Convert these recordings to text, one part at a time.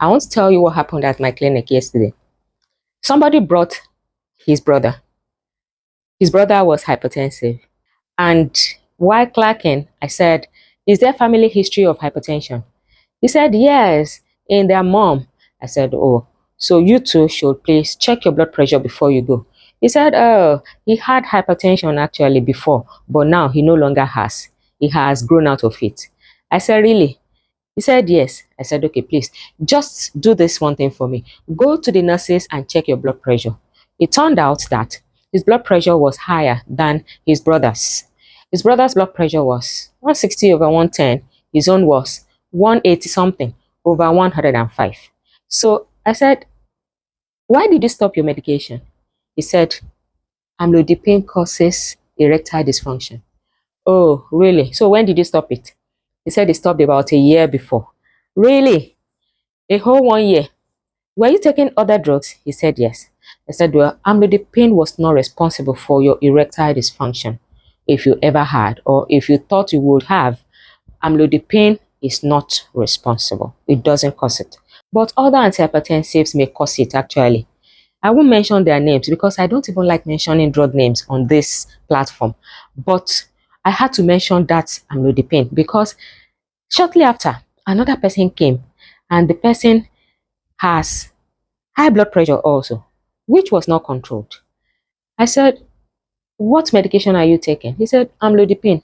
I want to tell you what happened at my clinic yesterday. Somebody brought his brother. His brother was hypertensive. And while clerking, I said, is there family history of hypertension? He said, yes, in their mom. I said, oh, so you two should please check your blood pressure before you go. He said, oh, he had hypertension actually before, but now he no longer has. He has grown out of it. I said, really? He said, yes. I said, okay, please, just do this one thing for me. Go to the nurses and check your blood pressure. It turned out that his blood pressure was higher than his brother's. His brother's blood pressure was 160 over 110. His own was 180 something over 105. So I said, why did you stop your medication? He said, amlodipine causes erectile dysfunction. Oh, really? So when did you stop it? He said he stopped about a year before. Really? A whole 1 year? Were you taking other drugs? He said yes. I said, well, amlodipine was not responsible for your erectile dysfunction. If you ever had, or if you thought you would have, amlodipine is not responsible. It doesn't cause it. But other antihypertensives may cause it actually. I won't mention their names because I don't even like mentioning drug names on this platform. But I had to mention that amlodipine because shortly after, another person came and the person has high blood pressure also, which was not controlled. I said, what medication are you taking? He said, amlodipine.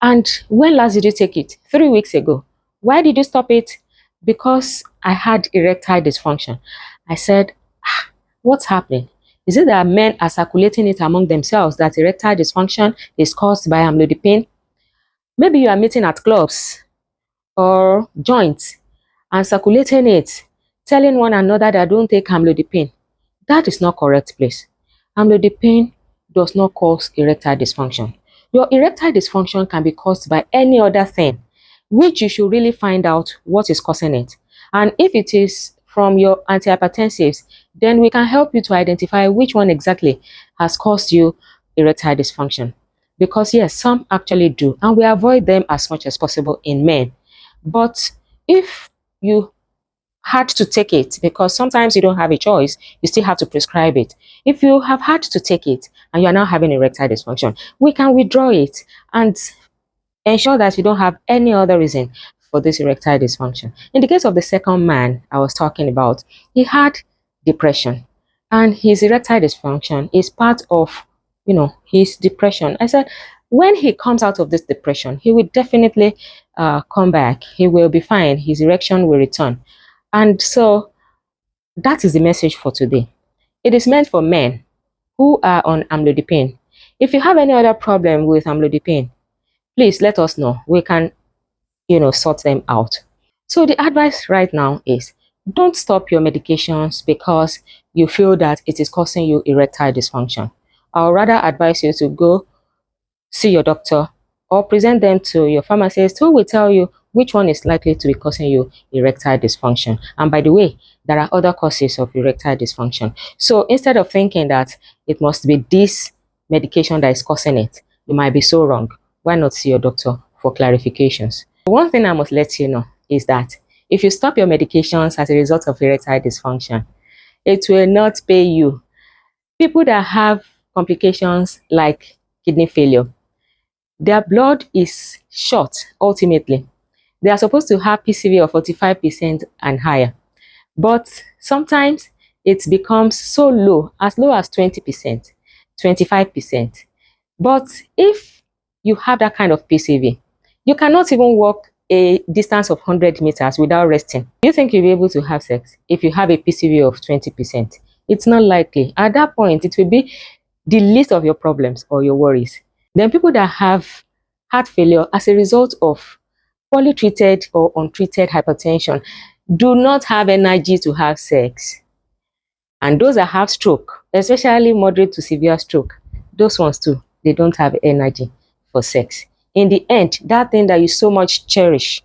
And when last did you take it? 3 weeks ago. Why did you stop it? Because I had erectile dysfunction. I said, what's happening? Is it that men are circulating it among themselves that erectile dysfunction is caused by amlodipine? Maybe you are meeting at clubs or joints and circulating it, telling one another that don't take amlodipine. That is not correct, please. Amlodipine does not cause erectile dysfunction. Your erectile dysfunction can be caused by any other thing, which you should really find out what is causing it. And if it is from your antihypertensives, then we can help you to identify which one exactly has caused you erectile dysfunction. Because yes, some actually do, and we avoid them as much as possible in men. But if you had to take it, because sometimes you don't have a choice, you still have to prescribe it. If you have had to take it and you are now having erectile dysfunction, we can withdraw it and ensure that you don't have any other reason for this erectile dysfunction. In the case of the second man I was talking about, he had depression and his erectile dysfunction is part of, his depression. I said, when he comes out of this depression, he will definitely come back. He will be fine. His erection will return. And so that is the message for today. It is meant for men who are on amlodipine. If you have any other problem with amlodipine, please let us know. We can, sort them out. So the advice right now is don't stop your medications because you feel that it is causing you erectile dysfunction. I'll rather advise you to go see your doctor or present them to your pharmacist who will tell you which one is likely to be causing you erectile dysfunction. And by the way, there are other causes of erectile dysfunction. So instead of thinking that it must be this medication that is causing it, you might be so wrong. Why not see your doctor for clarifications? One thing I must let you know is that if you stop your medications as a result of erectile dysfunction, it will not pay you. People that have complications like kidney failure, their blood is short ultimately. They are supposed to have PCV of 45% and higher. But sometimes it becomes so low as 20%, 25%. But if you have that kind of PCV, you cannot even walk a distance of 100 meters without resting. Do you think you'll be able to have sex if you have a PCV of 20%? It's not likely. At that point, it will be the least of your problems or your worries. Then people that have heart failure as a result of poorly treated or untreated hypertension do not have energy to have sex. And those that have stroke, especially moderate to severe stroke, those ones too, they don't have energy for sex. In the end, that thing that you so much cherish,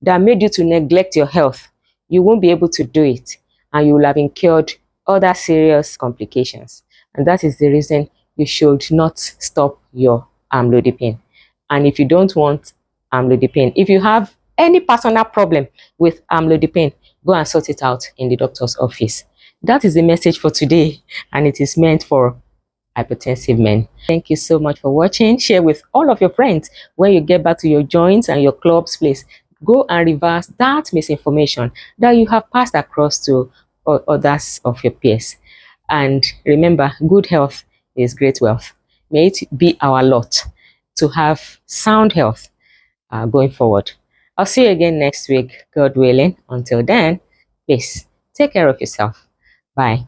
that made you to neglect your health, you won't be able to do it. And you will have incurred other serious complications. And that is the reason you should not stop your amlodipine. And if you don't want amlodipine, if you have any personal problem with amlodipine, go and sort it out in the doctor's office. That is the message for today, and it is meant for hypertensive men. Thank you so much for watching. Share with all of your friends. When you get back to your joints and your clubs place, go and reverse that misinformation that you have passed across to others of your peers. And remember, good health is great wealth. May it be our lot to have sound health going forward. I'll see you again next week, God willing. Until then, please take care of yourself. Bye.